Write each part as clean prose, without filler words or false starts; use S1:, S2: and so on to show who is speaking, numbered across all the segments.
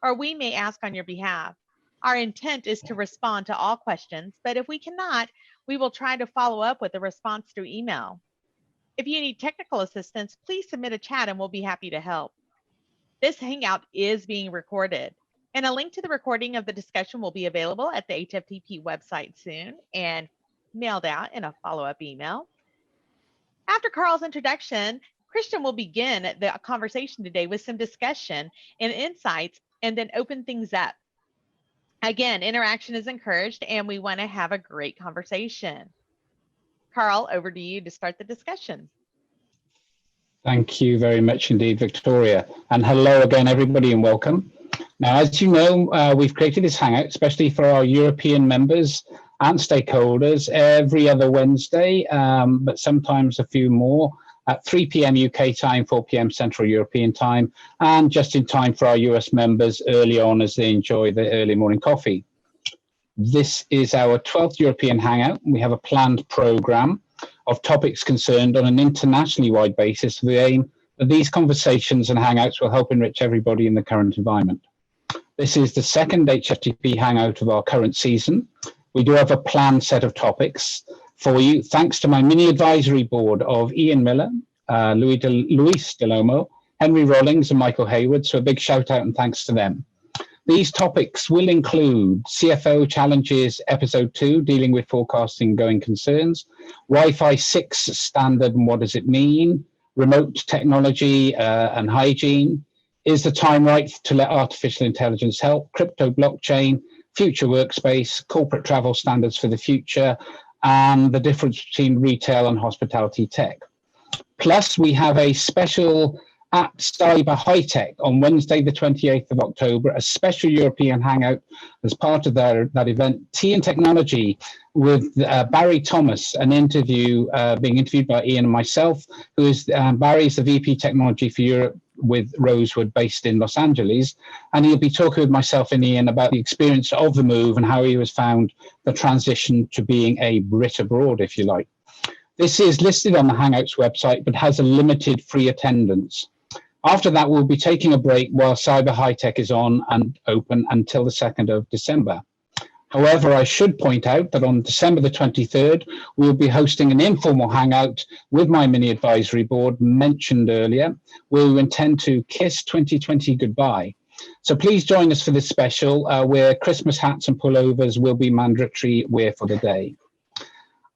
S1: or we may ask on your behalf. Our intent is to respond to all questions, but if we cannot, we will try to follow up with a response through email. If you need technical assistance, please submit a chat and we'll be happy to help. This Hangout is being recorded, and a link to the recording of the discussion will be available at the HFTP website soon and mailed out in a follow-up email. After Carl's introduction, Cristian will begin the conversation today with some discussion and insights and then open things up. Again, interaction is encouraged and we want to have a great conversation. Carl, over to you to start the discussion.
S2: Thank you very much indeed, Victoria. And hello again, everybody, and welcome. Now, as you know, we've created this Hangout, especially for our European members and stakeholders, every other Wednesday, but sometimes a few more, at 3 p.m. UK time, 4 p.m. Central European time, and just in time for our US members early on as they enjoy the early morning coffee. This is our 12th European Hangout. We have a planned program of topics concerned on an internationally wide basis with the aim that these conversations and Hangouts will help enrich everybody in the current environment. This is the second HFTP Hangout of our current season. We do have a planned set of topics for you, thanks to my mini advisory board of Ian Miller, Luis Delomo, Henry Rollings, and Michael Hayward. So a big shout out and thanks to them. These topics will include CFO Challenges Episode 2, dealing with forecasting going concerns, Wi-Fi 6 standard and what does it mean, remote technology and hygiene, is the time right to let artificial intelligence help, crypto blockchain, future workspace, corporate travel standards for the future, and the difference between retail and hospitality tech. Plus, we have a special at Cyber High Tech on Wednesday, the 28th of October, a special European Hangout as part of that event, Tea and Technology, with Barry Thomas, an interview being interviewed by Ian and myself, who is Barry's the VP Technology for Europe with Rosewood based in Los Angeles. And he'll be talking with myself and Ian about the experience of the move and how he has found the transition to being a Brit abroad, if you like. This is listed on the Hangouts website, but has a limited free attendance. After that, we'll be taking a break while Cyber High Tech is on and open until the 2nd of December. However, I should point out that on December the 23rd, we'll be hosting an informal hangout with my mini advisory board mentioned earlier, where we intend to kiss 2020 goodbye. So please join us for this special, where Christmas hats and pullovers will be mandatory wear for the day.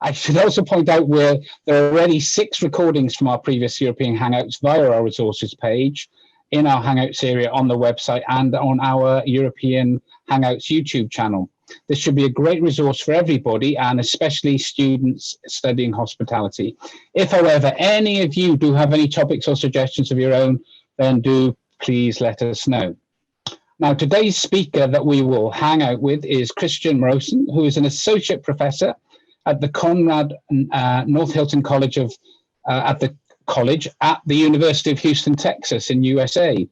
S2: I should also point out where there are already 6 recordings from our previous European Hangouts via our resources page in our Hangouts area on the website and on our European Hangouts YouTube channel. This should be a great resource for everybody and especially students studying hospitality. If, however, any of you do have any topics or suggestions of your own, then do please let us know. Now, today's speaker that we will hang out with is Cristian Morosan, who is an associate professor at the Conrad North Hilton College at the University of Houston, Texas in USA.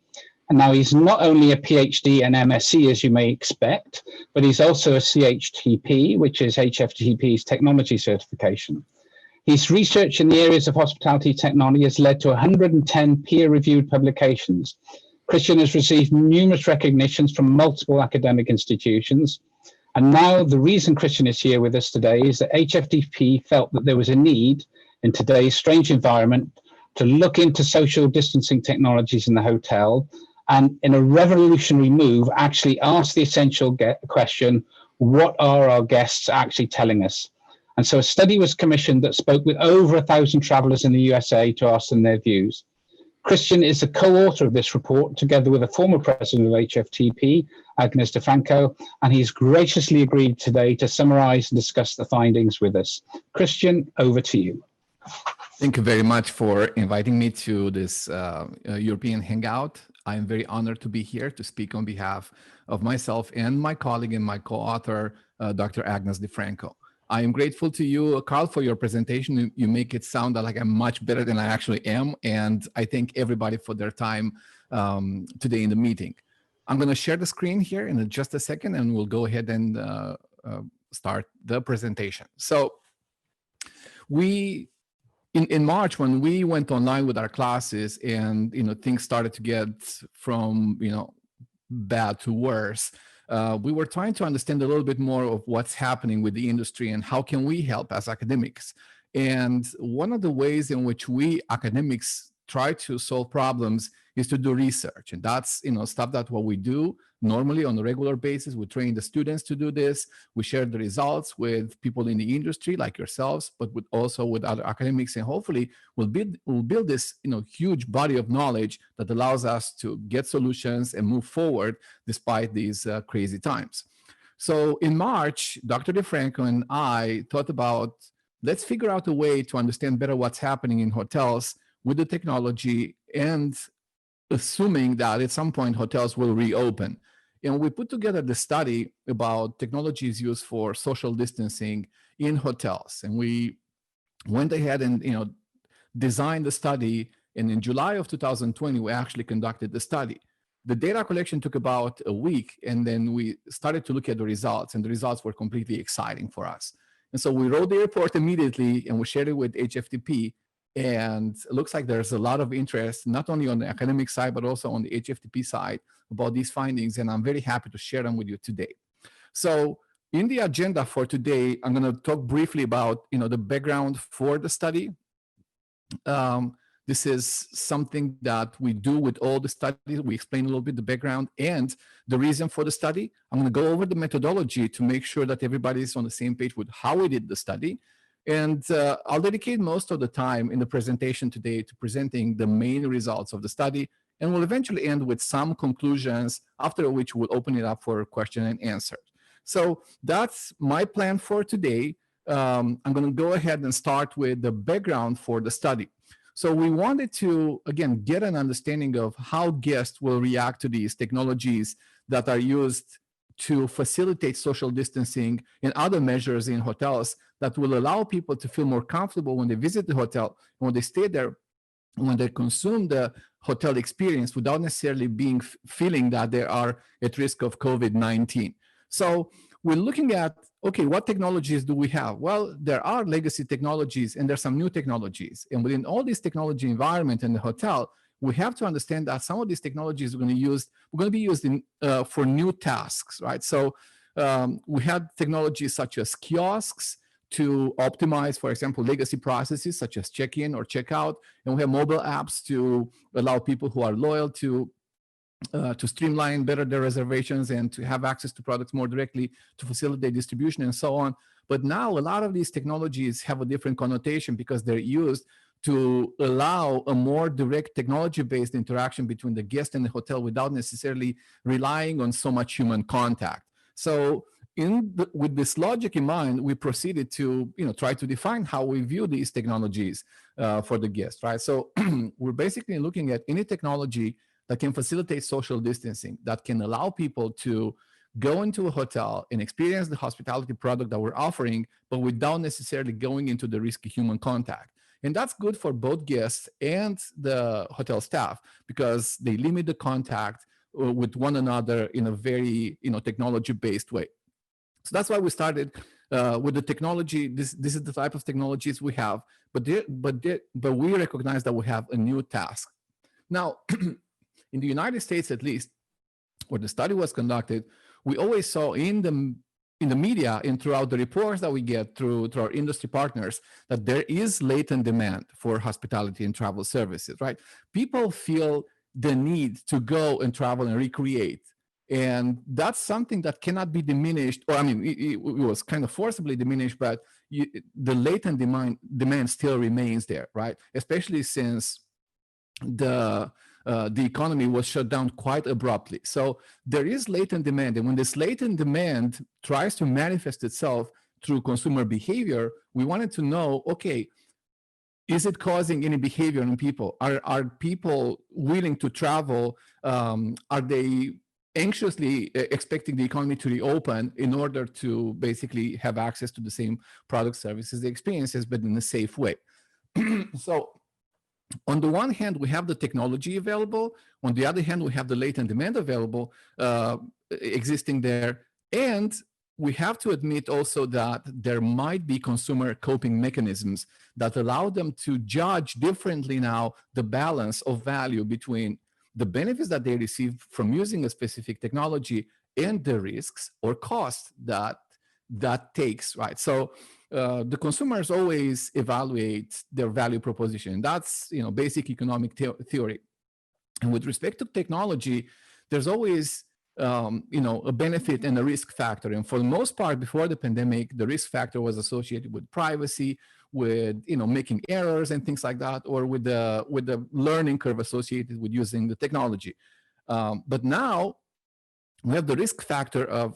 S2: And now he's not only a PhD and MSc, as you may expect, but he's also a CHTP, which is HFTP's technology certification. His research in the areas of hospitality technology has led to 110 peer-reviewed publications. Cristian has received numerous recognitions from multiple academic institutions. And now the reason Cristian is here with us today is that HFTP felt that there was a need in today's strange environment to look into social distancing technologies in the hotel and in a revolutionary move, actually ask the essential question, what are our guests actually telling us? And so a study was commissioned that spoke with over 1,000 travelers in the USA to ask them their views. Cristian is the co-author of this report, together with a former president of HFTP, Agnes DeFranco, and he's graciously agreed today to summarize and discuss the findings with us. Cristian, over to you.
S3: Thank you very much for inviting me to this European Hangout. I am very honored to be here to speak on behalf of myself and my colleague and my co-author, Dr. Agnes DeFranco. I am grateful to you, Carl, for your presentation. You make it sound like I'm much better than I actually am. And I thank everybody for their time today in the meeting. I'm going to share the screen here in just a second, and we'll go ahead and start the presentation. So in March, when we went online with our classes and things started to get from bad to worse, we were trying to understand a little bit more of what's happening with the industry and how can we help as academics. And one of the ways in which we academics try to solve problems is to do research. And that's, stuff that what we do normally on a regular basis. We train the students to do this. We share the results with people in the industry like yourselves, but also with other academics. And hopefully we'll build this, huge body of knowledge that allows us to get solutions and move forward despite these crazy times. So in March, Dr. DeFranco and I thought about, let's figure out a way to understand better what's happening in hotels with the technology, and assuming that at some point hotels will reopen. And we put together the study about technologies used for social distancing in hotels. And we went ahead and designed the study. And in July of 2020, we actually conducted the study. The data collection took about a week, and then we started to look at the results, and the results were completely exciting for us. And so we wrote the report immediately, and we shared it with HFTP. And it looks like there's a lot of interest, not only on the academic side, but also on the HFTP side about these findings. And I'm very happy to share them with you today. So in the agenda for today, I'm going to talk briefly about, the background for the study. This is something that we do with all the studies. We explain a little bit the background and the reason for the study. I'm going to go over the methodology to make sure that everybody is on the same page with how we did the study. And I'll dedicate most of the time in the presentation today to presenting the main results of the study, and we'll eventually end with some conclusions, after which we'll open it up for question and answer. So that's my plan for today. I'm going to go ahead and start with the background for the study. So we wanted to, again, get an understanding of how guests will react to these technologies that are used to facilitate social distancing and other measures in hotels that will allow people to feel more comfortable when they visit the hotel, when they stay there, when they consume the hotel experience without necessarily feeling that they are at risk of COVID-19. So we're looking at, okay, what technologies do we have? Well, there are legacy technologies and there's some new technologies. And within all these technology environment in the hotel, we have to understand that some of these technologies are going to be used for new tasks, right? So we have technologies such as kiosks to optimize, for example, legacy processes such as check-in or check-out, and we have mobile apps to allow people who are loyal to streamline better their reservations and to have access to products more directly, to facilitate distribution and so on. But now a lot of these technologies have a different connotation because they're used to allow a more direct technology-based interaction between the guest and the hotel without necessarily relying on so much human contact. So with this logic in mind, we proceeded to try to define how we view these technologies for the guest, right? So we're basically looking at any technology that can facilitate social distancing, that can allow people to go into a hotel and experience the hospitality product that we're offering, but without necessarily going into the risky human contact. And that's good for both guests and the hotel staff because they limit the contact with one another in a very technology-based way. So that's why we started with the technology. This is the type of technologies we have, but we recognize that we have a new task. Now, in the United States, at least, where the study was conducted, we always saw in the media and throughout the reports that we get through our industry partners that there is latent demand for hospitality and travel services, right? People feel the need to go and travel and recreate. And that's something that cannot be diminished, or it was kind of forcibly diminished, but the latent demand still remains there, right? Especially since the economy was shut down quite abruptly. So there is latent demand. And when this latent demand tries to manifest itself through consumer behavior, we wanted to know, okay, is it causing any behavior in people? Are people willing to travel? Are they anxiously expecting the economy to reopen in order to basically have access to the same product, services, experiences, but in a safe way? So on the one hand, we have the technology available. On the other hand, we have the latent demand available, existing there. And we have to admit also that there might be consumer coping mechanisms that allow them to judge differently now the balance of value between the benefits that they receive from using a specific technology and the risks or costs that takes, right? So the consumers always evaluate their value proposition. That's, basic economic theory. And with respect to technology, there's always a benefit and a risk factor. And for the most part, before the pandemic, the risk factor was associated with privacy, with making errors and things like that, or with the learning curve associated with using the technology. But now we have the risk factor of,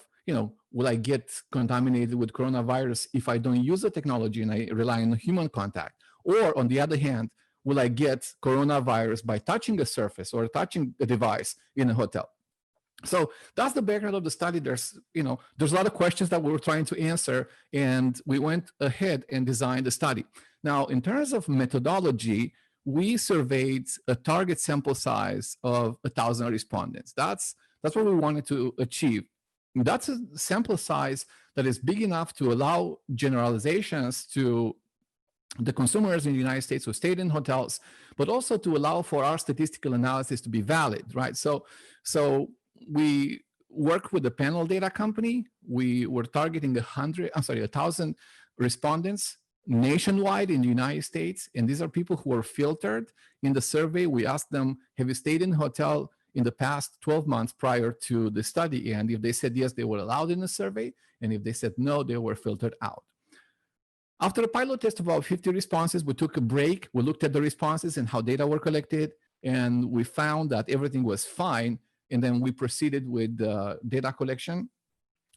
S3: will I get contaminated with coronavirus if I don't use the technology and I rely on human contact? Or on the other hand, will I get coronavirus by touching a surface or touching a device in a hotel? So that's the background of the study. There's a lot of questions that we were trying to answer, and we went ahead and designed the study. Now, in terms of methodology, we surveyed a target sample size of 1,000 respondents. That's what we wanted to achieve. That's a sample size that is big enough to allow generalizations to the consumers in the United States who stayed in hotels, but also to allow for our statistical analysis to be valid, right? So we worked with the panel data company. We were targeting 1,000 respondents nationwide in the United States. And these are people who were filtered in the survey. We asked them, have you stayed in a hotel in the past 12 months prior to the study? And if they said yes, they were allowed in the survey. And if they said no, they were filtered out. After a pilot test of about 50 responses, we took a break. We looked at the responses and how data were collected. And we found that everything was fine. And then we proceeded with the data collection,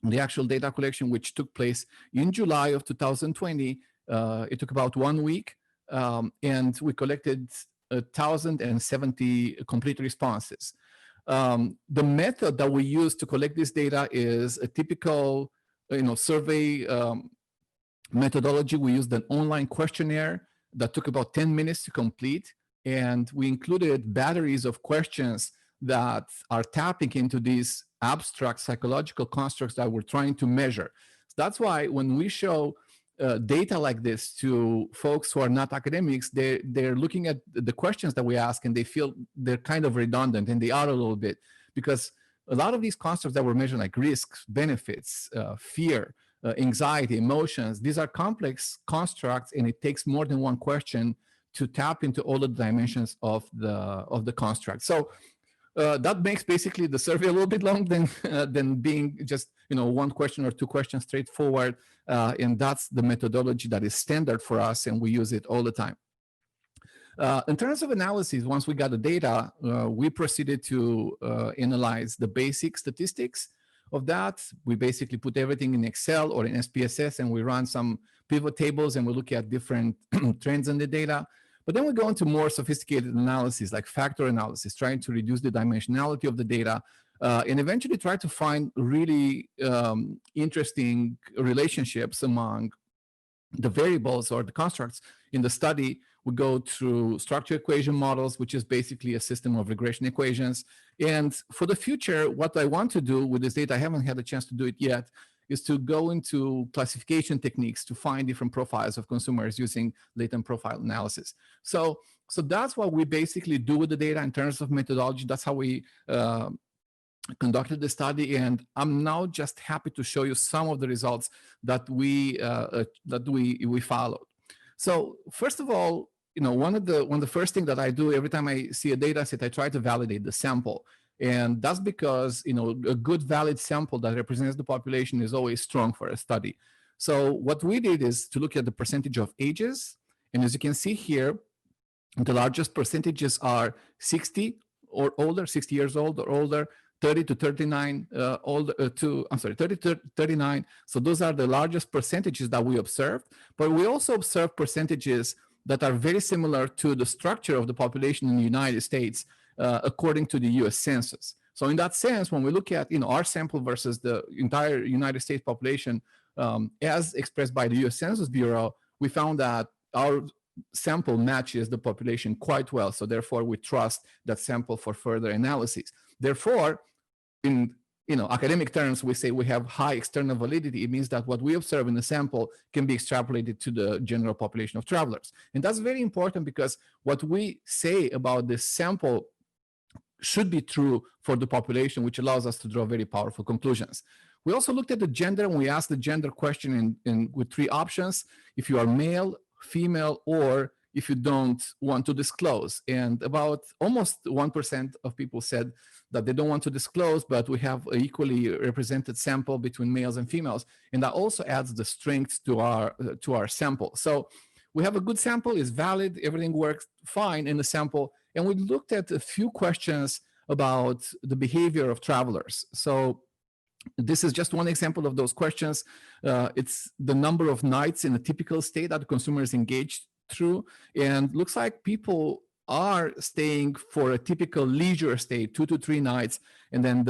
S3: the actual data collection, which took place in July of 2020. It took about 1 week, and we collected 1,070 complete responses. The method that we use to collect this data is a typical, survey methodology. We used an online questionnaire that took about 10 minutes to complete, and we included batteries of questions that are tapping into these abstract psychological constructs that we're trying to measure. So that's why when we show data like this to folks who are not academics, they're looking at the questions that we ask and they feel they're kind of redundant, and they are a little bit, because a lot of these constructs that we're measuring, like risks, benefits, fear, anxiety, emotions, these are complex constructs, and it takes more than one question to tap into all the dimensions of the construct. So that makes basically the survey a little bit long than being just one question or two questions straightforward, and that's the methodology that is standard for us, and we use it all the time. In terms of analysis, once we got the data, we proceeded to analyze the basic statistics of that. We basically put everything in Excel or in SPSS, and we run some pivot tables, and we look at different trends in the data. But then we go into more sophisticated analysis, like factor analysis, trying to reduce the dimensionality of the data, and eventually try to find really interesting relationships among the variables or the constructs in the study. We go through structure equation models, which is basically a system of regression equations. And for the future, what I want to do with this data, I haven't had a chance to do it yet, is to go into classification techniques to find different profiles of consumers using latent profile analysis. So that's what we basically do with the data in terms of methodology. That's how we conducted the study, and I'm now just happy to show you some of the results that we followed. So first of all, one of the first things that I do every time I see a data set, I try to validate the sample. And that's because, a good valid sample that represents the population is always strong for a study. So what we did is to look at the percentage of ages. And as you can see here, the largest percentages are 60 or older, 60 years old or older, 30 to 39, 30 to 39. So those are the largest percentages that we observed. But we also observed percentages that are very similar to the structure of the population in the United States, according to the US Census. So in that sense, when we look at our sample versus the entire United States population, as expressed by the US Census Bureau, we found that our sample matches the population quite well. So therefore, we trust that sample for further analysis. Therefore, in academic terms, we say we have high external validity. It means that what we observe in the sample can be extrapolated to the general population of travelers. And that's very important, because what we say about this sample should be true for the population, which allows us to draw very powerful conclusions. We also looked at the gender, and we asked the gender question with 3 options: if you are male, female, or if you don't want to disclose. And about almost 1% of people said that they don't want to disclose, but we have an equally represented sample between males and females. And that also adds the strength to our sample. So we have a good sample, it's valid, everything works fine in the sample. And we looked at a few questions about the behavior of travelers. So this is just one example of those questions. It's the number of nights in a typical stay that the consumer is engaged through, and looks like people are staying for a typical leisure stay 2 to 3 nights, and then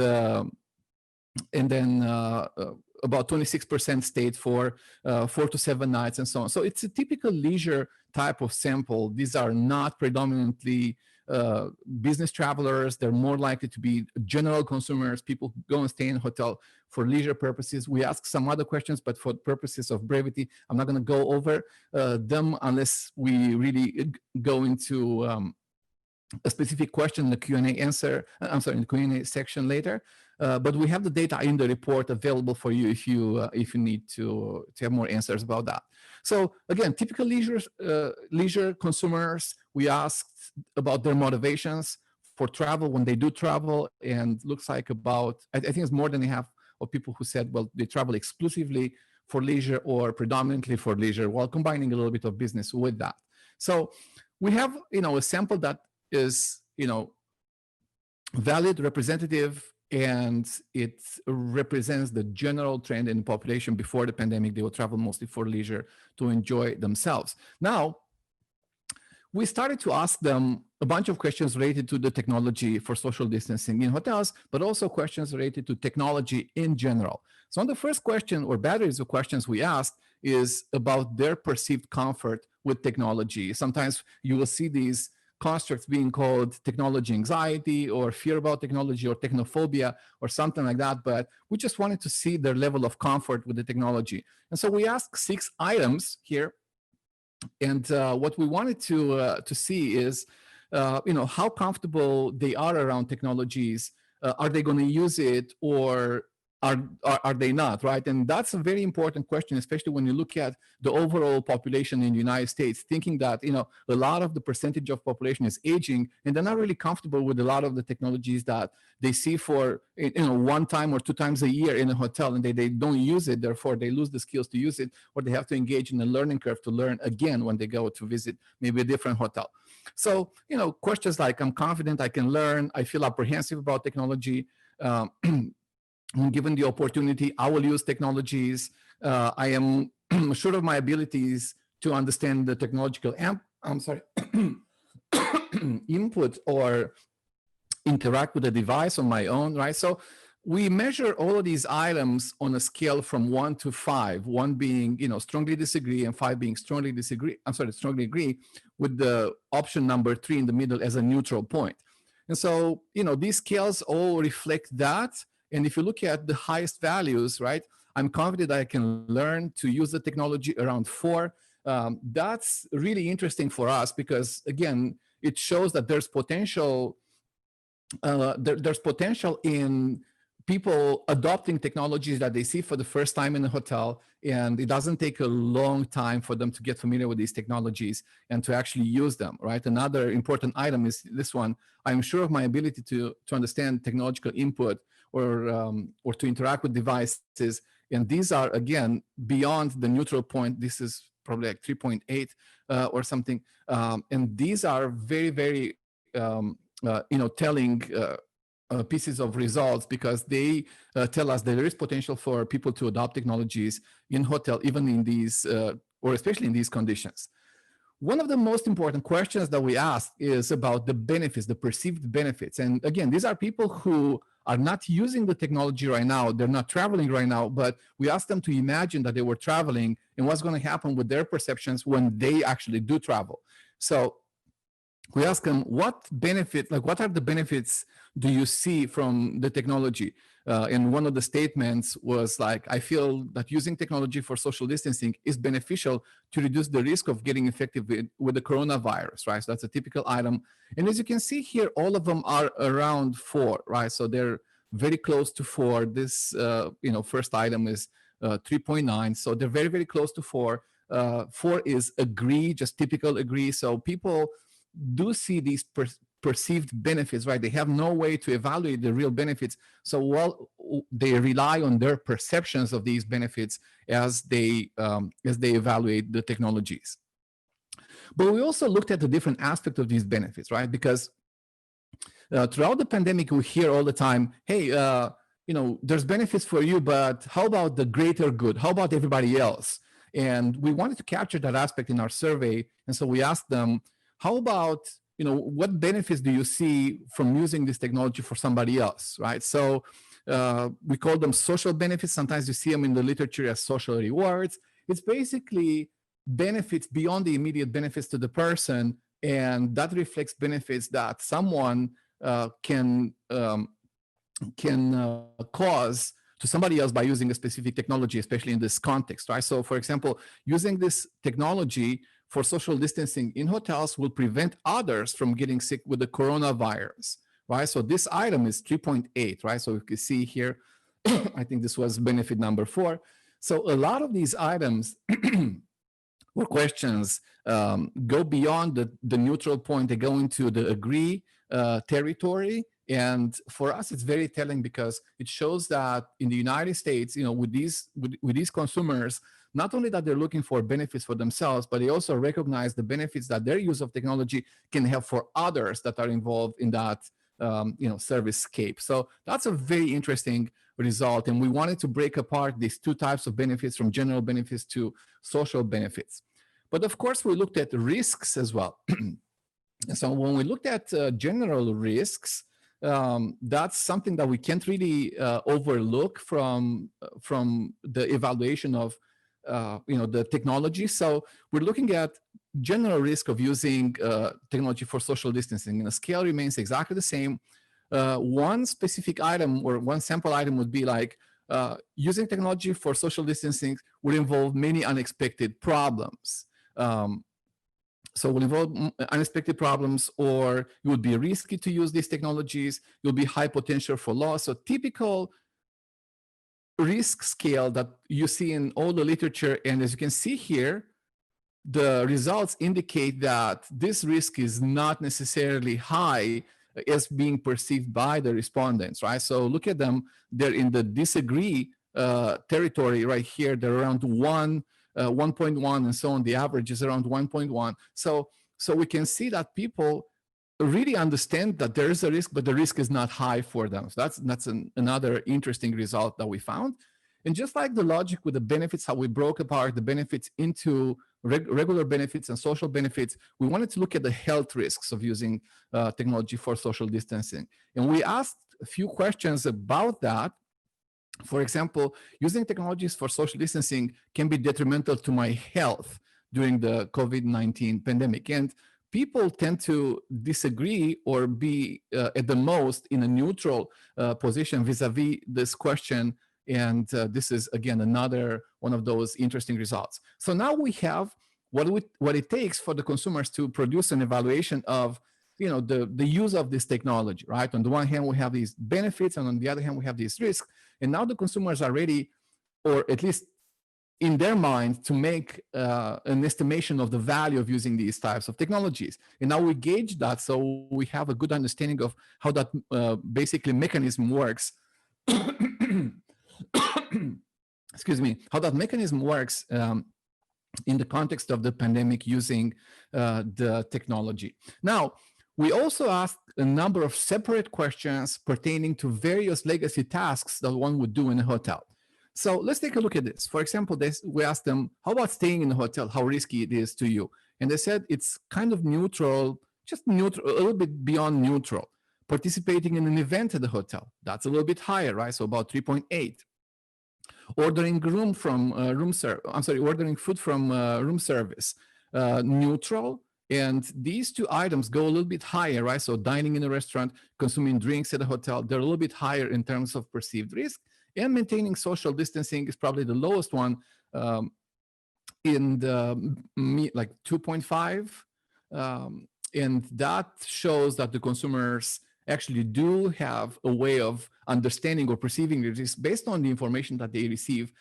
S3: about 26% stayed for 4 to 7 nights, and so on. So it's a typical leisure type of sample. These are not predominantly business travelers. They're more likely to be general consumers, people who go and stay in a hotel for leisure purposes. We ask some other questions, but for purposes of brevity, I'm not going to go over them unless we really go into a specific question in the Q&A answer. I'm sorry, in the Q&A section later. But we have the data in the report available for you if you need to have more answers about that. So again, typical leisure consumers, we asked about their motivations for travel when they do travel, and looks like about, I think it's more than half of people who said, well, they travel exclusively for leisure or predominantly for leisure, while combining a little bit of business with that. So we have, a sample that is, valid, representative, and it represents the general trend in the population. Before the pandemic, they would travel mostly for leisure to enjoy themselves. Now, we started to ask them a bunch of questions related to the technology for social distancing in hotels, but also questions related to technology in general. So on the first question, or batteries of questions we asked, is about their perceived comfort with technology. Sometimes you will see these constructs being called technology anxiety, or fear about technology, or technophobia, or something like that, but we just wanted to see their level of comfort with the technology. And so we asked 6 items here, and what we wanted to see is, how comfortable they are around technologies. Are they going to use it, or are they not, right? And that's a very important question, especially when you look at the overall population in the United States, thinking that, a lot of the percentage of population is aging, and they're not really comfortable with a lot of the technologies that they see for, 1 time or 2 times a year in a hotel, and they don't use it. Therefore, they lose the skills to use it, or they have to engage in a learning curve to learn again when they go to visit maybe a different hotel. So, questions like, I'm confident I can learn, I feel apprehensive about technology, given the opportunity, I will use technologies. I am sure of my abilities to understand the technological input or interact with the device on my own, right? So we measure all of these items on a scale from 1 to 5, 1 being, strongly disagree, and 5 being strongly agree, with the option number 3 in the middle as a neutral point. And so, these scales all reflect that. And if you look at the highest values, right, I'm confident I can learn to use the technology, around 4. That's really interesting for us because, again, it shows that there's potential. There's potential in people adopting technologies that they see for the first time in a hotel, and it doesn't take a long time for them to get familiar with these technologies and to actually use them, right? Another important item is this one. I'm sure of my ability to understand technological input or to interact with devices. And these are, again, beyond the neutral point. This is probably like 3.8 or something. And these are very, very, telling pieces of results, because they tell us that there is potential for people to adopt technologies in hotel, even in these, or especially in these conditions. One of the most important questions that we ask is about the benefits, the perceived benefits. And again, these are people who are not using the technology right now. They're not traveling right now, but we asked them to imagine that they were traveling and what's going to happen with their perceptions when they actually do travel. So we ask them, what are the benefits do you see from the technology? And one of the statements was like, I feel that using technology for social distancing is beneficial to reduce the risk of getting infected with the coronavirus, right? So that's a typical item. And as you can see here, all of them are around 4, right? So they're very close to 4. This, first item is 3.9. So they're very, very close to 4. 4 is agree, just typical agree. So people do see these perceived benefits, right? They have no way to evaluate the real benefits. So while they rely on their perceptions of these benefits as they evaluate the technologies. But we also looked at the different aspects of these benefits, right? Because throughout the pandemic, we hear all the time, hey, there's benefits for you, but how about the greater good? How about everybody else? And we wanted to capture that aspect in our survey. And so we asked them, how about, what benefits do you see from using this technology for somebody else, right? So we call them social benefits. Sometimes you see them in the literature as social rewards. It's basically benefits beyond the immediate benefits to the person, and that reflects benefits that someone can cause to somebody else by using a specific technology, especially in this context, right? So for example, using this technology for social distancing in hotels will prevent others from getting sick with the coronavirus, right? So this item is 3.8, right? So you can see here, I think this was benefit number 4. So a lot of these items or questions go beyond the neutral point. They go into the agree territory. And for us, it's very telling because it shows that in the United States, with these consumers, not only that they're looking for benefits for themselves, but they also recognize the benefits that their use of technology can have for others that are involved in that service scape. So that's a very interesting result. And we wanted to break apart these 2 types of benefits from general benefits to social benefits. But of course, we looked at risks as well. So when we looked at general risks, that's something that we can't really overlook from the evaluation of the technology. So we're looking at general risk of using technology for social distancing, and the scale remains exactly the same. One specific item or one sample item would be like using technology for social distancing would involve many unexpected problems. So it will involve unexpected problems, or it would be risky to use these technologies. You'll be high potential for loss. So typical risk scale that you see in all the literature. And as you can see here, the results indicate that this risk is not necessarily high as being perceived by the respondents, right? So look at them. They're in the disagree territory right here. They're around 1.1 and so on. The average is around 1.1. So we can see that people really understand that there is a risk, but the risk is not high for them. So that's another interesting result that we found. And just like the logic with the benefits, how we broke apart the benefits into regular benefits and social benefits, we wanted to look at the health risks of using technology for social distancing. And we asked a few questions about that. For example, using technologies for social distancing can be detrimental to my health during the COVID-19 pandemic. And people tend to disagree or be at the most in a neutral position vis-a-vis this question. And this is, again, another one of those interesting results. So now we have what it takes for the consumers to produce an evaluation of the use of this technology, right? On the one hand, we have these benefits, and on the other hand, we have these risks. And now the consumers are ready, or at least in their mind, to make an estimation of the value of using these types of technologies. And now we gauge that, so we have a good understanding of how that basically mechanism works. Excuse me, how that mechanism works in the context of the pandemic using the technology. Now, we also asked a number of separate questions pertaining to various legacy tasks that one would do in a hotel. So let's take a look at this. For example, we asked them, how about staying in a hotel? How risky it is to you? And they said it's kind of neutral, just neutral, a little bit beyond neutral. Participating in an event at the hotel, that's a little bit higher, right? So about 3.8. Ordering ordering food from room service, neutral. And these two items go a little bit higher, right? So dining in a restaurant, consuming drinks at a hotel, they're a little bit higher in terms of perceived risk. And maintaining social distancing is probably the lowest one, in the like 2.5. And that shows that the consumers actually do have a way of understanding or perceiving the risk based on the information that they receive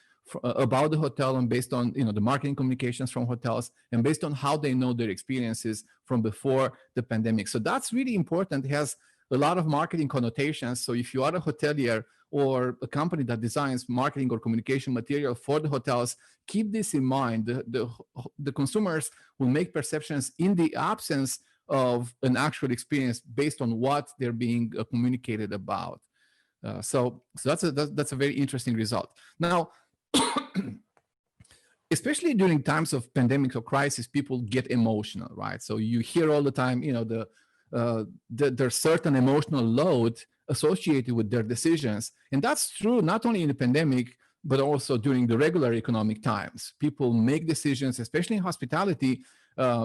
S3: about the hotel, and based on the marketing communications from hotels, and based on how they know their experiences from before the pandemic. So that's really important. It has a lot of marketing connotations. So if you are a hotelier or a company that designs marketing or communication material for the hotels, keep this in mind. The consumers will make perceptions in the absence of an actual experience based on what they're being communicated about. So that's a very interesting result. Now, especially during times of pandemic or crisis, people get emotional, right? So you hear all the time, there's certain emotional load associated with their decisions. And that's true not only in the pandemic, but also during the regular economic times. People make decisions, especially in hospitality,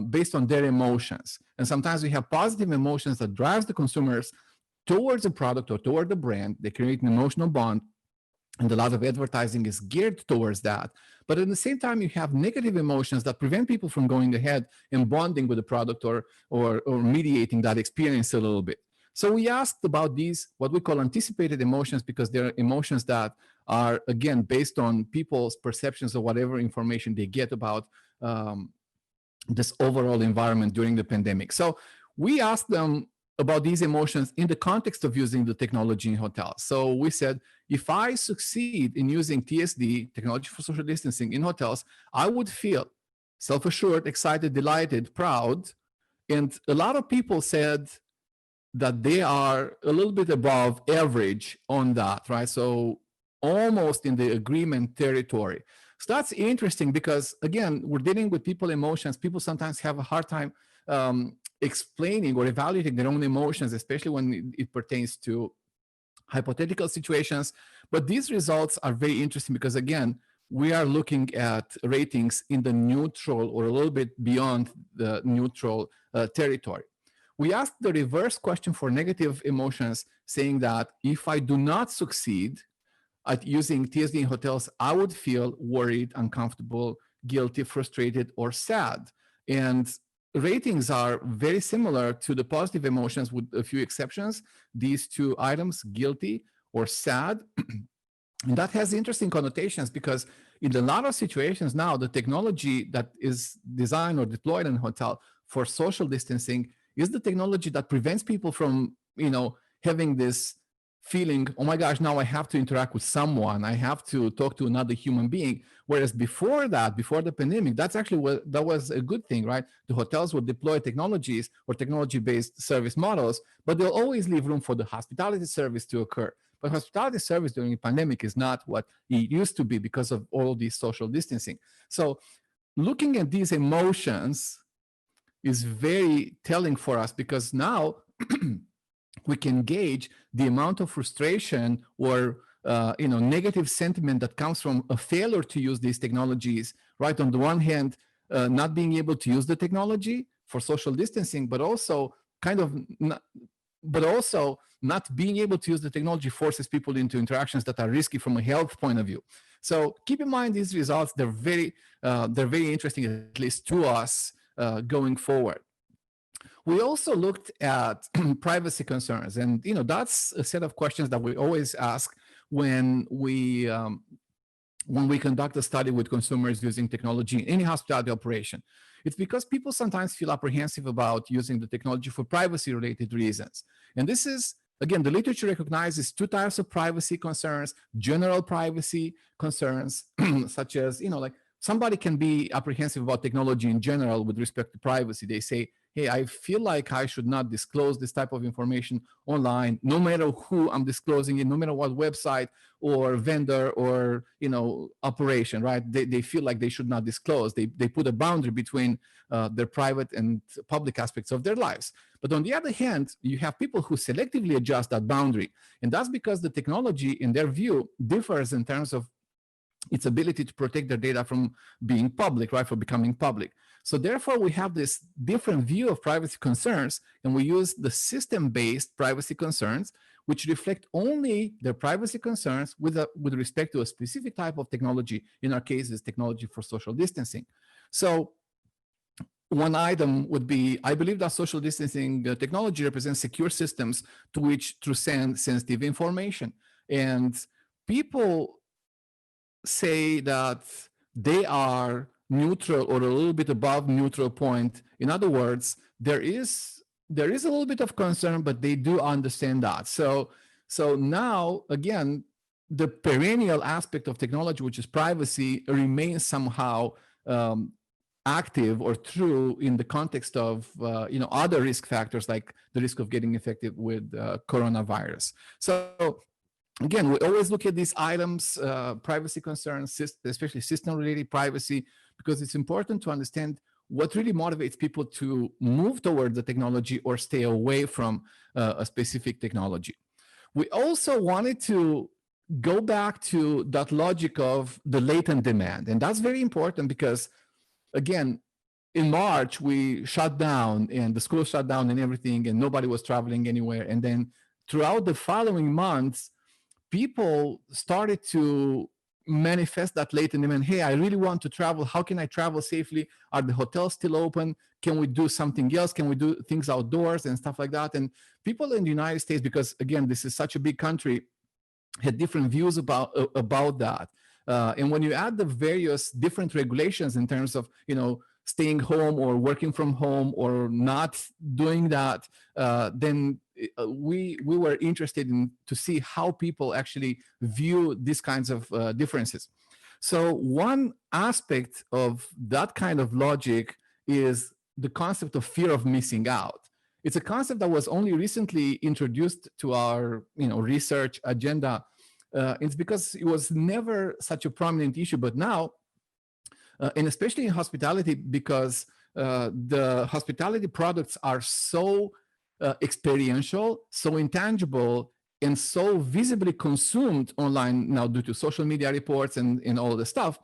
S3: based on their emotions. And sometimes we have positive emotions that drives the consumers towards a product or toward the brand. They create an emotional bond, and a lot of advertising is geared towards that. But at the same time, you have negative emotions that prevent people from going ahead and bonding with the product or mediating that experience a little bit. So we asked about these, what we call anticipated emotions, because they're emotions that are, again, based on people's perceptions of whatever information they get about this overall environment during the pandemic. So we asked them about these emotions in the context of using the technology in hotels. So we said, if I succeed in using TSD, technology for social distancing, in hotels, I would feel self-assured, excited, delighted, proud. And a lot of people said that they are a little bit above average on that, right? So almost in the agreement territory. So that's interesting because, again, we're dealing with people emotions. People sometimes have a hard time explaining or evaluating their own emotions, especially when it pertains to hypothetical situations. But these results are very interesting because, again, we are looking at ratings in the neutral or a little bit beyond the neutral territory. We asked the reverse question for negative emotions, saying that if I do not succeed at using TSD in hotels, I would feel worried, uncomfortable, guilty, frustrated, or sad. And ratings are very similar to the positive emotions with a few exceptions. These two items, guilty or sad. And that has interesting connotations because in a lot of situations now, the technology that is designed or deployed in a hotel for social distancing is the technology that prevents people from, having this feeling, oh my gosh, now I have to interact with someone. I have to talk to another human being. Whereas before that, before the pandemic, that was a good thing, right? The hotels would deploy technologies or technology-based service models, but they'll always leave room for the hospitality service to occur. But hospitality service during the pandemic is not what it used to be because of all this social distancing. So looking at these emotions is very telling for us because now we can gauge the amount of frustration or negative sentiment that comes from a failure to use these technologies, right? On the one hand, not being able to use the technology for social distancing, but also not being able to use the technology forces people into interactions that are risky from a health point of view. So keep in mind these results. They're very interesting, at least to us, going forward. We also looked at privacy concerns, and that's a set of questions that we always ask when we conduct a study with consumers using technology in any hospitality operation. It's because people sometimes feel apprehensive about using the technology for privacy-related reasons. And this is, again, the literature recognizes two types of privacy concerns: general privacy concerns, such as, like somebody can be apprehensive about technology in general with respect to privacy. They say, hey, I feel like I should not disclose this type of information online, no matter who I'm disclosing it, no matter what website or vendor or operation, right? They feel like they should not disclose. They put a boundary between their private and public aspects of their lives. But on the other hand, you have people who selectively adjust that boundary. And that's because the technology, in their view, differs in terms of its ability to protect their data from being public, right, from becoming public. So therefore, we have this different view of privacy concerns, and we use the system-based privacy concerns, which reflect only their privacy concerns with respect to a specific type of technology. In our case, is technology for social distancing. So one item would be, I believe that social distancing technology represents secure systems to which to send sensitive information. And people say that they are neutral or a little bit above neutral point. In other words, there is a little bit of concern, but they do understand that. So now, again, the perennial aspect of technology, which is privacy, remains somehow active or true in the context of other risk factors, like the risk of getting infected with coronavirus. So again, we always look at these items, privacy concerns, especially system-related privacy, because it's important to understand what really motivates people to move towards the technology or stay away from a specific technology. We also wanted to go back to that logic of the latent demand. And that's very important because, again, in March, we shut down and the school shut down and everything, and nobody was traveling anywhere. And then throughout the following months, people started to manifest that latent demand. Hey, I really want to travel. How can I travel safely? Are the hotels still open? Can we do something else? Can we do things outdoors and stuff like that? And people in the United States, because again, this is such a big country, had different views about that. And when you add the various different regulations in terms of, staying home or working from home or not doing that, then we were interested in to see how people actually view these kinds of differences. So one aspect of that kind of logic is the concept of fear of missing out. It's a concept that was only recently introduced to our research agenda. It's because it was never such a prominent issue, but now, and especially in hospitality, because the hospitality products are so experiential, so intangible, and so visibly consumed online now due to social media reports and all the stuff,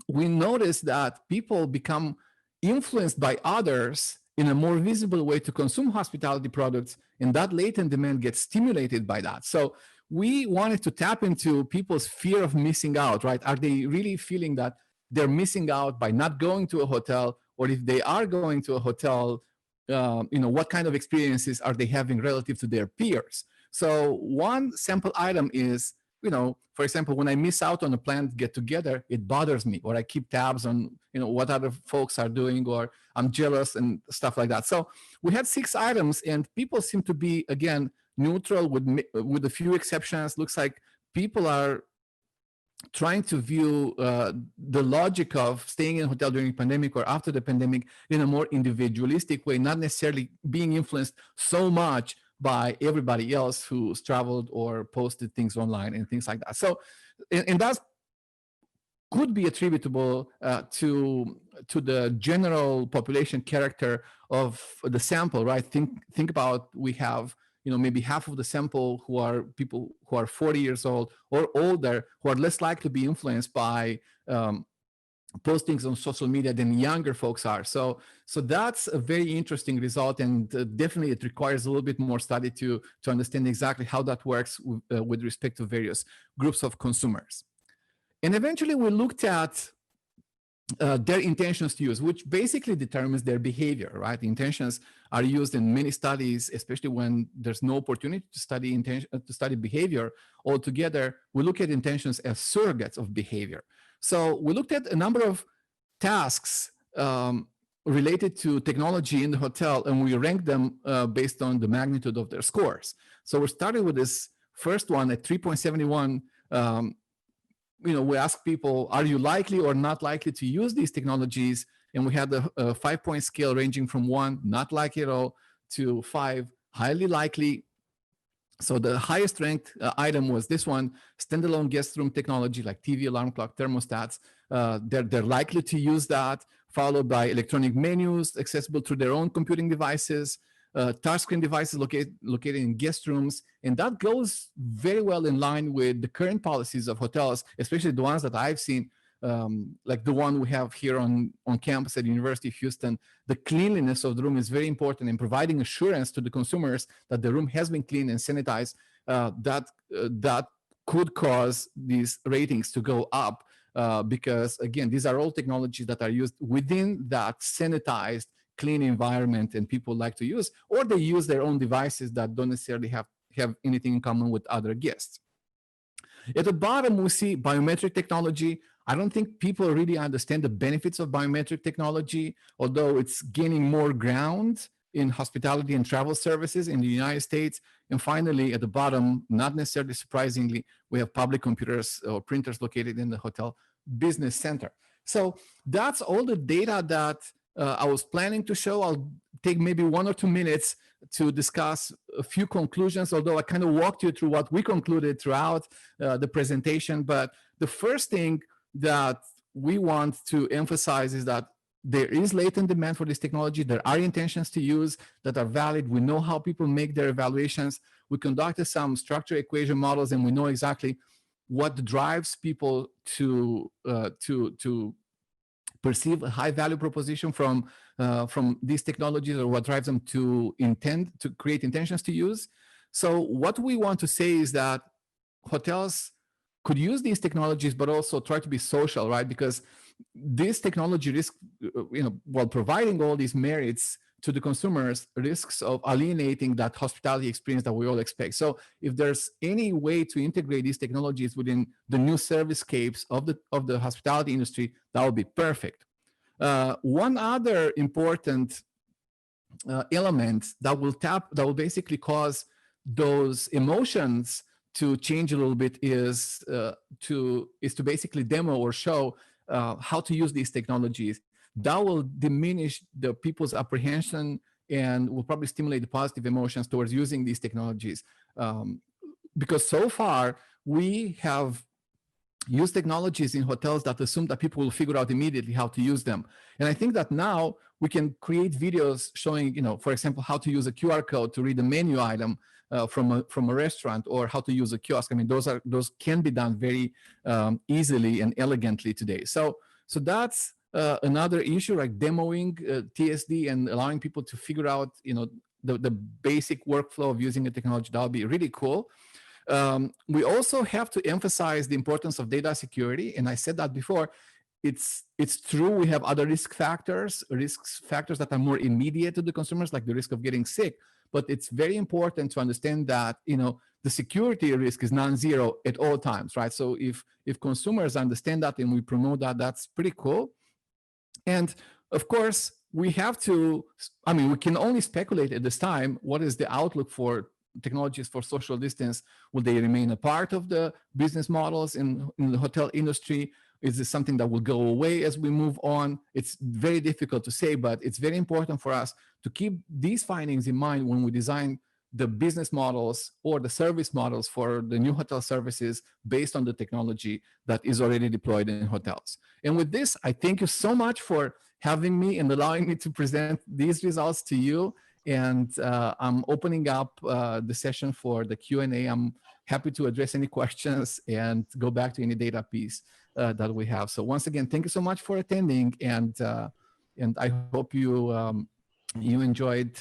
S3: we notice that people become influenced by others in a more visible way to consume hospitality products, and that latent demand gets stimulated by that. So we wanted to tap into people's fear of missing out, right? Are they really feeling that they're missing out by not going to a hotel? Or if they are going to a hotel, what kind of experiences are they having relative to their peers? So one sample item is, for example, when I miss out on a planned get together, it bothers me, or I keep tabs on, what other folks are doing, or I'm jealous and stuff like that. So we had 6 items, and people seem to be, again, neutral with a few exceptions. Looks like people are trying to view the logic of staying in a hotel during the pandemic or after the pandemic in a more individualistic way, not necessarily being influenced so much by everybody else who's traveled or posted things online and things like that. So, and that could be attributable to the general population character of the sample, right? Think about, we have maybe half of the sample who are people who are 40 years old or older, who are less likely to be influenced by postings on social media than younger folks are. So that's a very interesting result, and definitely it requires a little bit more study to understand exactly how that works with respect to various groups of consumers. And eventually we looked at their intentions to use, which basically determines their behavior, right? The intentions are used in many studies, especially when there's no opportunity to study behavior altogether. We look at intentions as surrogates of behavior. So we looked at a number of tasks related to technology in the hotel, and we ranked them based on the magnitude of their scores. So we started with this first one at 3.71. We asked people, are you likely or not likely to use these technologies? And we had a 5-point scale ranging from 1, not likely at all, to 5, highly likely. So the highest ranked item was this one, standalone guest room technology like TV, alarm clock, thermostats. They're likely to use that, followed by electronic menus accessible through their own computing devices, touchscreen devices located in guest rooms. And that goes very well in line with the current policies of hotels, especially the ones that I've seen, like the one we have here on campus at University of Houston, the cleanliness of the room is very important in providing assurance to the consumers that the room has been cleaned and sanitized. That could cause these ratings to go up because, again, these are all technologies that are used within that sanitized, clean environment, and people like to use, or they use their own devices that don't necessarily have anything in common with other guests. At the bottom, we see biometric technology. I don't think people really understand the benefits of biometric technology, although it's gaining more ground in hospitality and travel services in the United States. And finally, at the bottom, not necessarily surprisingly, we have public computers or printers located in the hotel business center. So that's all the data that I was planning to show. I'll take maybe 1 or 2 minutes to discuss a few conclusions, although I kind of walked you through what we concluded throughout the presentation. But the first thing that we want to emphasize is that there is latent demand for this technology. There are intentions to use that are valid. We know how people make their evaluations. We conducted some structure equation models, and we know exactly what drives people to perceive a high value proposition from these technologies, or what drives them to intend to create intentions to use. So what we want to say is that hotels could use these technologies, but also try to be social, right? Because this technology risk, while providing all these merits to the consumers, risks of alienating that hospitality experience that we all expect. So if there's any way to integrate these technologies within the new servicescapes of the hospitality industry, that would be perfect. One other important element that will basically cause those emotions to change a little bit is to basically demo or show how to use these technologies. That will diminish the people's apprehension and will probably stimulate the positive emotions towards using these technologies. Because so far, we have used technologies in hotels that assume that people will figure out immediately how to use them. And I think that now we can create videos showing, for example, how to use a QR code to read a menu item from a restaurant, or how to use a kiosk. I mean, those can be done very easily and elegantly today. So that's another issue, like demoing TSD and allowing people to figure out, the basic workflow of using a technology. That would be really cool. We also have to emphasize the importance of data security, and I said that before. It's true we have other risk factors that are more immediate to the consumers, like the risk of getting sick. But it's very important to understand that the security risk is non-zero at all times, right? So if consumers understand that and we promote that, that's pretty cool. And of course, we can only speculate at this time what is the outlook for technologies for social distance. Will they remain a part of the business models in the hotel industry? Is this something that will go away as we move on? It's very difficult to say, but it's very important for us to keep these findings in mind when we design the business models or the service models for the new hotel services based on the technology that is already deployed in hotels. And with this, I thank you so much for having me and allowing me to present these results to you. And I'm opening up the session for the Q&A. I'm happy to address any questions and go back to any data piece that we have. So once again, thank you so much for attending, and I hope you enjoyed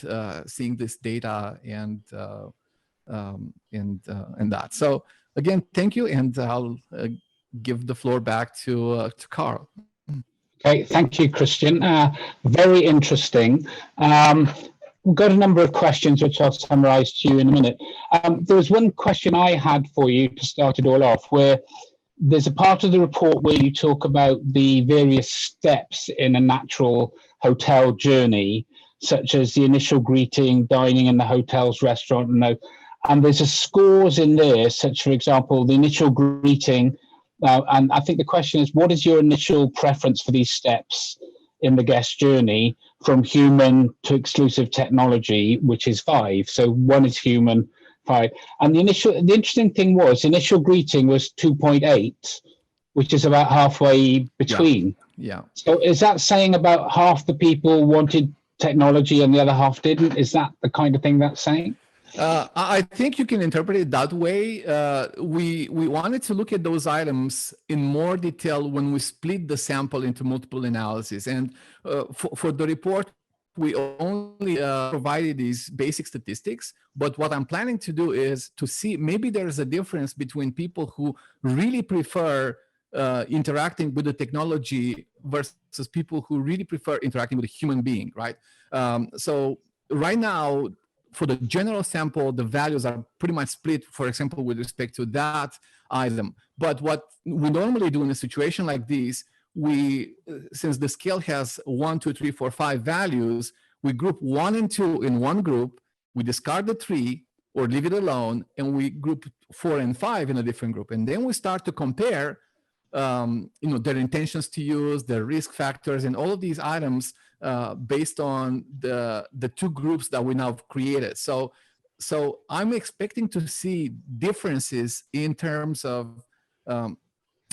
S3: seeing this data and that. So again, thank you, and I'll give the floor back to Carl.
S2: Okay, thank you, Cristian. Very interesting. We've got a number of questions which I'll summarize to you in a minute. There was one question I had for you to start it all off, where there's a part of the report where you talk about the various steps in a natural hotel journey, such as the initial greeting, dining in the hotel's restaurant, and there's a scores in there, such, for example, the initial greeting. And I think the question is, what is your initial preference for these steps in the guest journey from human to exclusive technology, which is 5? So 1 is human, 5. And the interesting thing was initial greeting was 2.8, which is about halfway between.
S3: Yeah.
S2: So is that saying about half the people wanted technology and the other half didn't? Is that the kind of thing that's saying?
S3: I think you can interpret it that way. We wanted to look at those items in more detail when we split the sample into multiple analyses. And for the report, we only provided these basic statistics. But what I'm planning to do is to see maybe there's a difference between people who really prefer interacting with the technology versus people who really prefer interacting with a human being, right? So right now, for the general sample, the values are pretty much split, for example, with respect to that item. But what we normally do in a situation like this, since the scale has 1, 2, 3, 4, 5 values, we group 1 and 2 in one group, we discard the 3 or leave it alone, and we group 4 and 5 in a different group. And then we start to compare their intentions to use, their risk factors, and all of these items based on the two groups that we now have created. So I'm expecting to see differences in terms of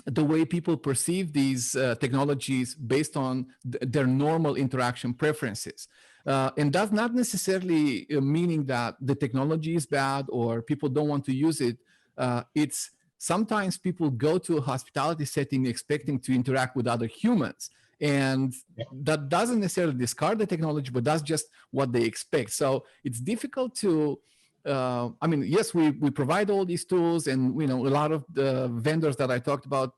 S3: the way people perceive these technologies based on their normal interaction preferences. And that's not necessarily meaning that the technology is bad or people don't want to use it. It's sometimes people go to a hospitality setting expecting to interact with other humans. And that doesn't necessarily discard the technology, but that's just what they expect. So it's difficult to, yes, we provide all these tools, and a lot of the vendors that I talked about,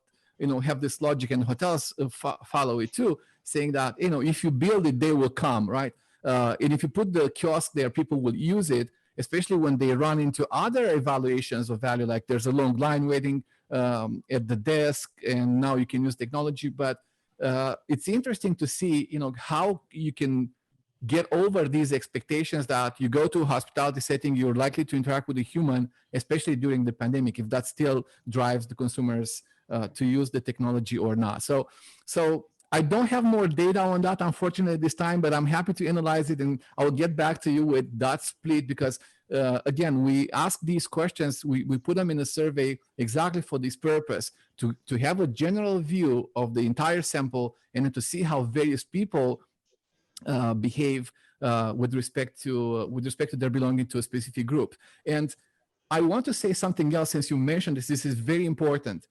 S3: have this logic, and hotels follow it too, saying that, if you build it, they will come, right? And if you put the kiosk there, people will use it, especially when they run into other evaluations of value, like there's a long line waiting at the desk, and now you can use technology. But it's interesting to see, how you can get over these expectations that you go to a hospitality setting, you're likely to interact with a human, especially during the pandemic, if that still drives the consumers to use the technology or not. So I don't have more data on that, unfortunately, this time, but I'm happy to analyze it, and I'll get back to you with that split, because again, we ask these questions, we put them in a survey exactly for this purpose, to have a general view of the entire sample, and to see how various people behave with respect to their belonging to a specific group. And I want to say something else, since you mentioned this. This is very important.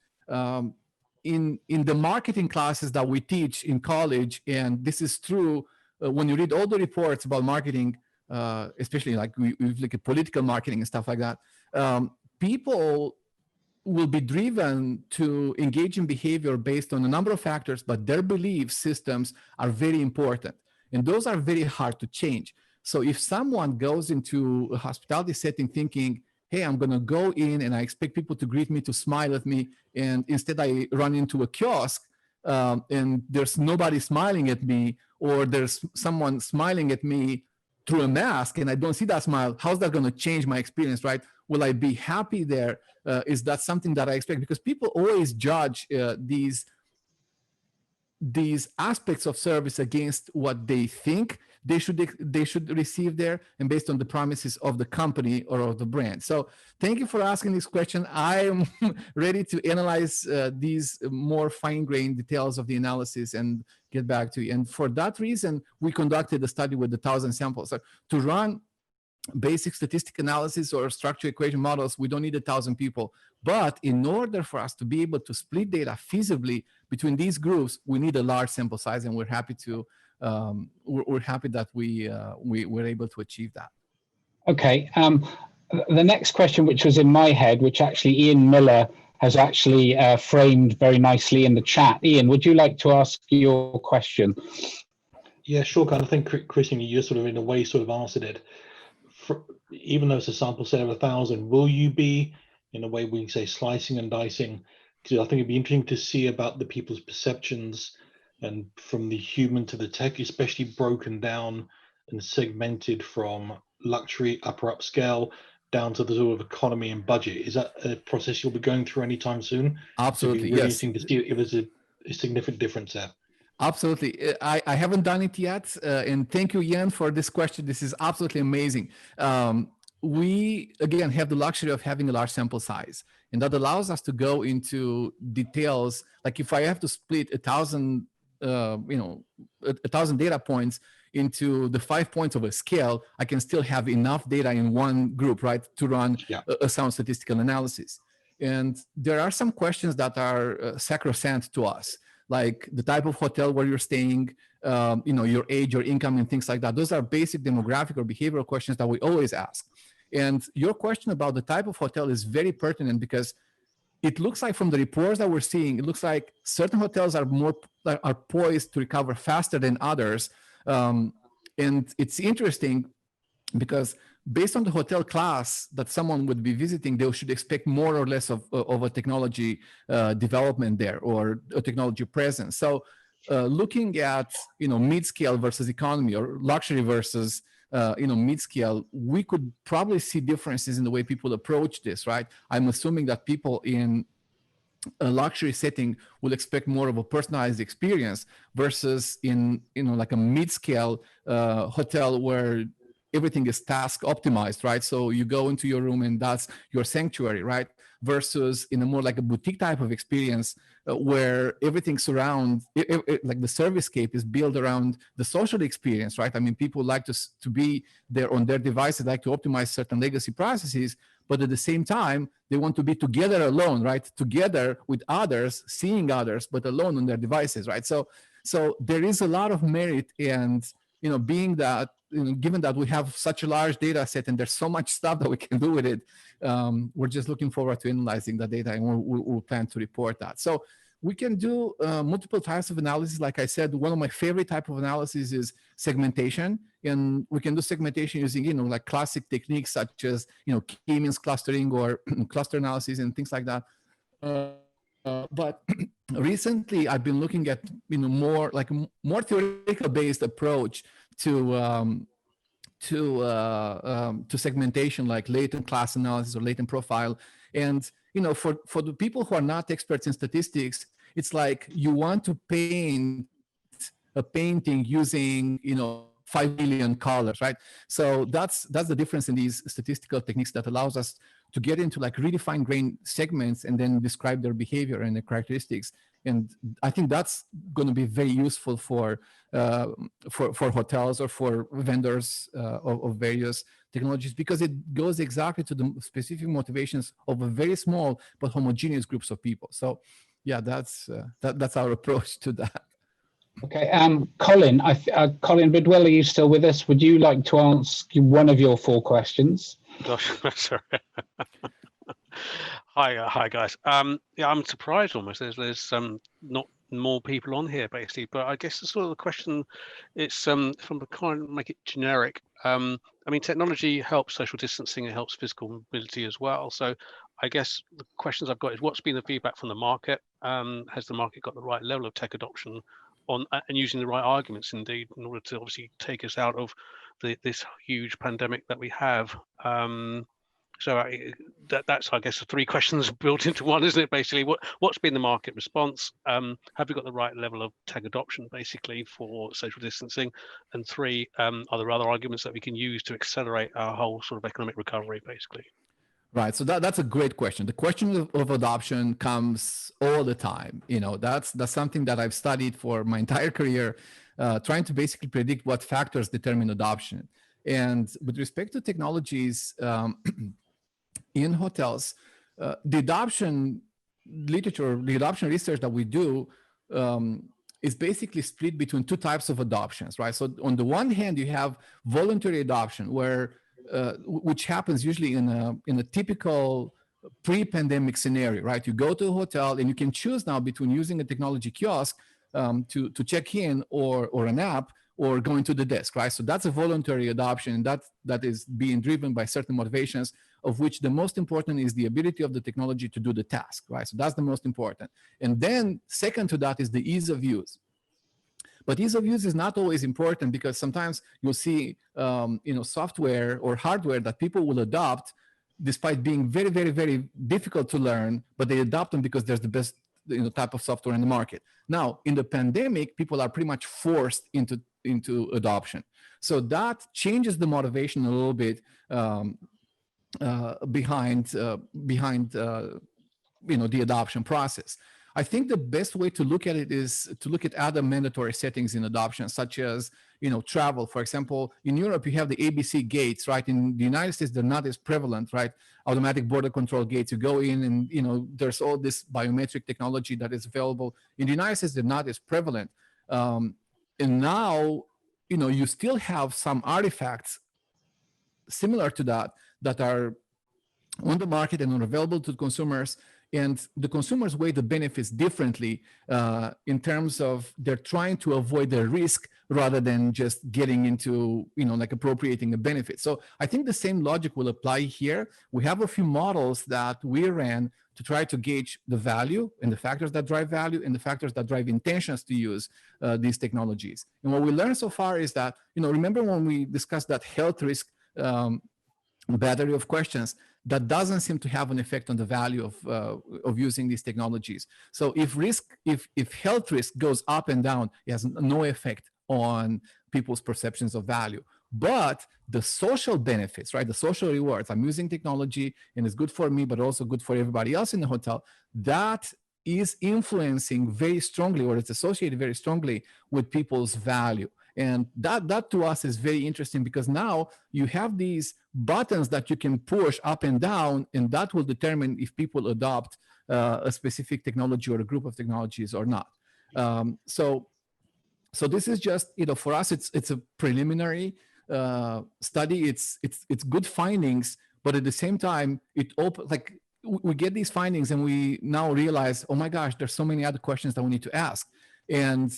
S3: In the marketing classes that we teach in college, and this is true when you read all the reports about marketing, especially like we look at political marketing and stuff like that, people will be driven to engage in behavior based on a number of factors, but their belief systems are very important. And those are very hard to change. So if someone goes into a hospitality setting thinking, hey, I'm going to go in and I expect people to greet me, to smile at me, and instead I run into a kiosk and there's nobody smiling at me, or there's someone smiling at me through a mask and I don't see that smile, how's that going to change my experience, right? Will I be happy there? Is that something that I expect? Because people always judge these aspects of service against what they think they should receive there, and based on the promises of the company or of the brand. So thank you for asking this question. I am ready to analyze these more fine-grained details of the analysis and get back to you. And for that reason, we conducted a study with 1,000 samples. So to run basic statistic analysis or structure equation models, we don't need 1,000 people. But in order for us to be able to split data feasibly between these groups, we need a large sample size, and we're happy that we were able to achieve that.
S2: Okay. The next question, which was in my head, which actually Ian Miller has actually framed very nicely in the chat. Ian, would you like to ask your question?
S4: Yeah, sure. I think, Cristian, you sort of in a way sort of answered it. Even though it's a sample set of 1,000, will you be, in a way we can say, slicing and dicing? Because I think it'd be interesting to see about the people's perceptions, and from the human to the tech, especially broken down and segmented from luxury, upper upscale, down to the sort of economy and budget. Is that a process you'll be going through anytime soon?
S3: Absolutely,
S4: really
S3: yes.
S4: Interesting to see if there's a significant difference there.
S3: Absolutely. I haven't done it yet. And thank you, Ian, for this question. This is absolutely amazing. We, again, have the luxury of having a large sample size. And that allows us to go into details. Like if I have to split 1,000 data points, into the 5 points of a scale, I can still have enough data in one group, right, to run a sound statistical analysis. And there are some questions that are sacrosanct to us, like the type of hotel where you're staying, your age, your income, and things like that. Those are basic demographic or behavioral questions that we always ask. And your question about the type of hotel is very pertinent, because it looks like from the reports that we're seeing, it looks like certain hotels are poised to recover faster than others. And it's interesting because based on the hotel class that someone would be visiting, they should expect more or less of a technology development there, or a technology presence. So looking at, mid-scale versus economy, or luxury versus mid-scale, we could probably see differences in the way people approach this, right? I'm assuming that people in a luxury setting will expect more of a personalized experience versus in, like a mid-scale hotel where everything is task optimized, right? So you go into your room and that's your sanctuary, right? Versus in a more like a boutique type of experience where everything surrounds, like the service-scape is built around the social experience, right? I mean, people like to be there on their devices, like to optimize certain legacy processes, but at the same time, they want to be together alone, right? Together with others, seeing others, but alone on their devices, right? So there is a lot of merit, and being that, given that we have such a large data set and there's so much stuff that we can do with it, we're just looking forward to analyzing the data, and we'll plan to report that. So we can do multiple types of analysis. Like I said, one of my favorite type of analysis is segmentation, and we can do segmentation using, like classic techniques such as, k-means clustering or cluster analysis and things like that. But recently I've been looking at, more like a more theoretical based approach to segmentation, like latent class analysis or latent profile. And for the people who are not experts in statistics, it's like you want to paint a painting using 5 million colors, right? So that's the difference in these statistical techniques that allows us to get into like really fine-grained segments and then describe their behavior and their characteristics. And I think that's going to be very useful for hotels or for vendors of various technologies, because it goes exactly to the specific motivations of a very small but homogeneous groups of people. So yeah, that's our approach to that.
S2: Okay, Colin, Colin Bidwell, are you still with us? Would you like to ask one of your 4 questions?
S5: Gosh, sorry. Hi guys. Yeah, I'm surprised almost. There's not more people on here basically, but I guess the sort of the question, it's from the kind of make it generic. I mean, technology helps social distancing, it helps physical mobility as well. So I guess the questions I've got is, what's been the feedback from the market? Has the market got the right level of tech adoption on and using the right arguments indeed in order to obviously take us out of this huge pandemic that we have? So that's, I guess, the 3 questions built into one, isn't it? Basically, what's been the market response? Have we got the right level of tech adoption, basically, for social distancing? And 3, are there other arguments that we can use to accelerate our whole sort of economic recovery, basically?
S3: Right. So that's a great question. The question of adoption comes all the time. That's something that I've studied for my entire career, trying to basically predict what factors determine adoption. And with respect to technologies in hotels, the adoption literature, the adoption research that we do is basically split between 2 types of adoptions, right? So on the one hand, you have voluntary adoption, which happens usually in a typical pre-pandemic scenario, right? You go to a hotel and you can choose now between using a technology kiosk to check in, or an app, or going to the desk, right? So that's a voluntary adoption that is being driven by certain motivations, of which the most important is the ability of the technology to do the task, right? So that's the most important. And then second to that is the ease of use. But ease of use is not always important, because sometimes you'll see, software or hardware that people will adopt despite being very, very, very difficult to learn, but they adopt them because there's the best type of software in the market. Now, in the pandemic, people are pretty much forced into adoption. So that changes the motivation a little bit behind the adoption process. I think the best way to look at it is to look at other mandatory settings in adoption, such as, travel. For example, in Europe, you have the ABC gates, right? In the United States, they're not as prevalent, right? Automatic border control gates. You go in and, there's all this biometric technology that is available. In the United States, they're not as prevalent. And now, you still have some artifacts similar to that are on the market and are available to consumers, and the consumers weigh the benefits differently in terms of they're trying to avoid the risk rather than just getting into, like appropriating a benefit. So I think the same logic will apply here. We have a few models that we ran to try to gauge the value and the factors that drive value and the factors that drive intentions to use these technologies. And what we learned so far is that, remember when we discussed that health risk battery of questions, that doesn't seem to have an effect on the value of using these technologies. So if health risk goes up and down, it has no effect on people's perceptions of value. But the social benefits, right? The social rewards, I'm using technology and it's good for me, but also good for everybody else in the hotel, that is influencing very strongly, or it's associated very strongly with people's value. And that to us is very interesting, because now you have these buttons that you can push up and down, and that will determine if people adopt a specific technology or a group of technologies or not. So this is just, for us, it's a preliminary study. It's good findings, but at the same time, we get these findings and we now realize, oh my gosh, there's so many other questions that we need to ask. And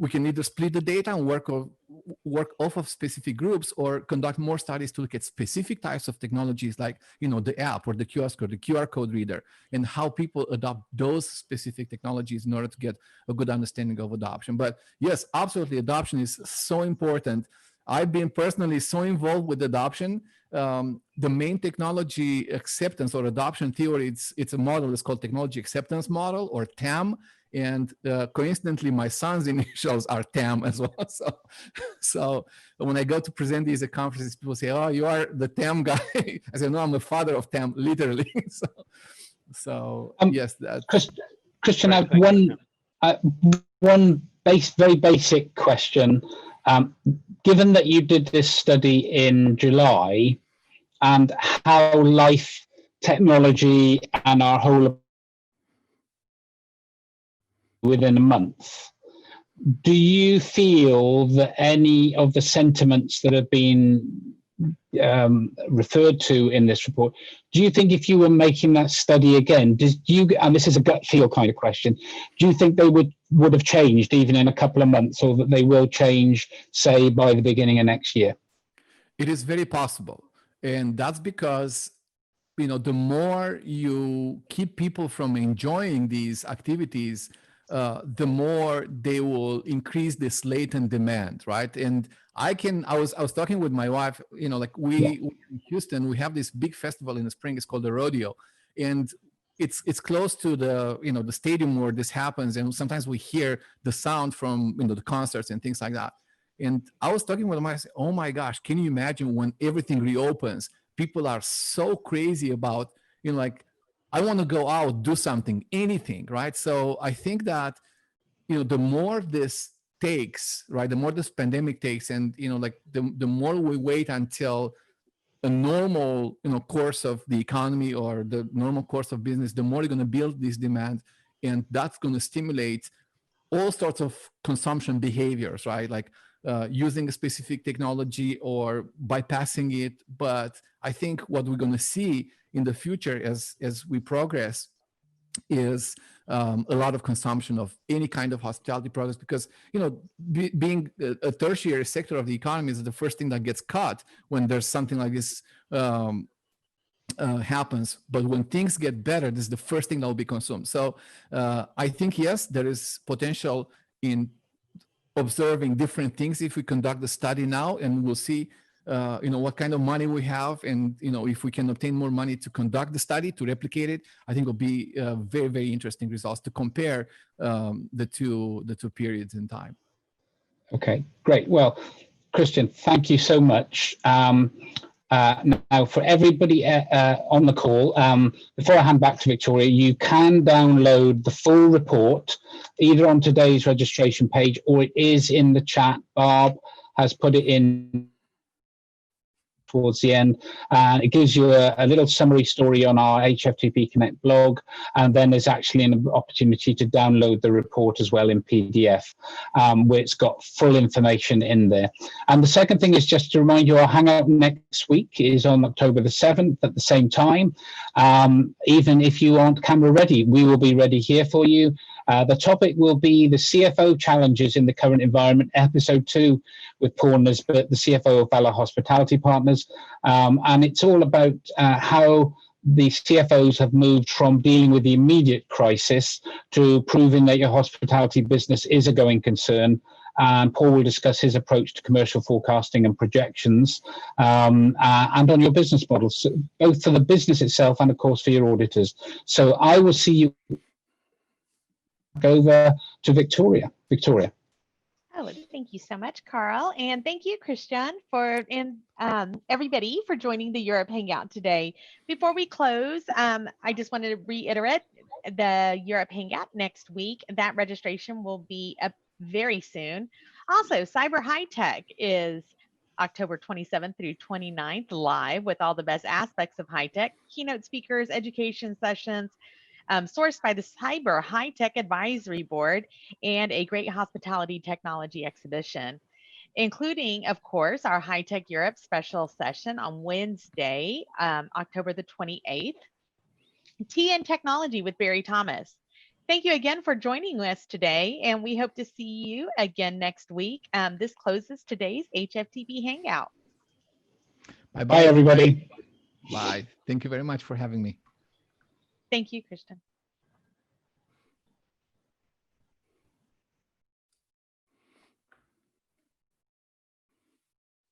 S3: we can either split the data and work off of specific groups, or conduct more studies to look at specific types of technologies like, the app or the QR code reader, and how people adopt those specific technologies in order to get a good understanding of adoption. But yes, absolutely, adoption is so important. I've been personally so involved with adoption. The main technology acceptance or adoption theory, it's a model, it's called technology acceptance model, or TAM. And coincidentally, my son's initials are TAM as well. So when I go to present these at conferences, people say, "Oh, you are the TAM guy." I say, "No, I'm the father of TAM, literally." so yes, that.
S2: Cristian, I have one very basic question. Given that you did this study in July, and how life, technology, and our whole within a month, do you feel that any of the sentiments that have been referred to in this report, do you think if you were making that study again, and this is a gut feel kind of question, do you think they would have changed even in a couple of months, or that they will change, say, by the beginning of next year?
S3: It is very possible. And that's because, the more you keep people from enjoying these activities, the more they will increase this latent demand, right? And I was talking with my wife, we in Houston, we have this big festival in the spring. It's called the rodeo, and it's close to the the stadium where this happens, and sometimes we hear the sound from the concerts and things like that. And I was talking with my wife, oh my gosh, can you imagine when everything reopens? People are so crazy about I want to go out, do something, anything, right? So I think that, the more this takes, right, the more this pandemic takes, and, the more we wait until a normal, course of the economy or the normal course of business, the more you're going to build this demand, and that's going to stimulate all sorts of consumption behaviors, right? Like using a specific technology or bypassing it. But I think what we're going to see in the future as we progress is a lot of consumption of any kind of hospitality products, because being a tertiary sector of the economy is the first thing that gets cut when there's something like this happens. But when things get better, this is the first thing that will be consumed. So I think, yes, there is potential in observing different things if we conduct the study now, and we'll see what kind of money we have, and if we can obtain more money to conduct the study, to replicate it. I think it'll be very, very interesting results to compare the two periods in time.
S2: Okay, great. Well, Cristian, thank you so much. Now, for everybody on the call, before I hand back to Victoria, you can download the full report either on today's registration page or it is in the chat. Barb has put it in towards the end, and it gives you a little summary story on our HFTP Connect blog, and then there's actually an opportunity to download the report as well in PDF, where it's got full information in there. And the second thing is just to remind you, our Hangout next week is on October the 7th at the same time. Even if you aren't camera ready, we will be ready here for you. The topic will be the CFO challenges in the current environment, episode 2 with Paul Nisbet, the CFO of Valor Hospitality Partners. And it's all about how the CFOs have moved from dealing with the immediate crisis to proving that your hospitality business is a going concern. And Paul will discuss his approach to commercial forecasting and projections, and on your business models, both for the business itself and, of course, for your auditors. So I will see you over to Victoria. Victoria.
S1: Oh, thank you so much, Carl. And thank you, Cristian, and everybody for joining the Europe Hangout today. Before we close, I just wanted to reiterate the Europe Hangout next week. That registration will be up very soon. Also, Cyber High Tech is October 27th through 29th live with all the best aspects of high tech, keynote speakers, education sessions, sourced by the Cyber High Tech Advisory Board, and a great hospitality technology exhibition, including, of course, our High Tech Europe special session on Wednesday, October the 28th, TN Technology with Barry Thomas. Thank you again for joining us today, and we hope to see you again next week. This closes today's HFTP Hangout.
S3: Bye-bye.
S2: Bye, everybody.
S3: Bye. Thank you very much for having me.
S1: Thank you, Cristian.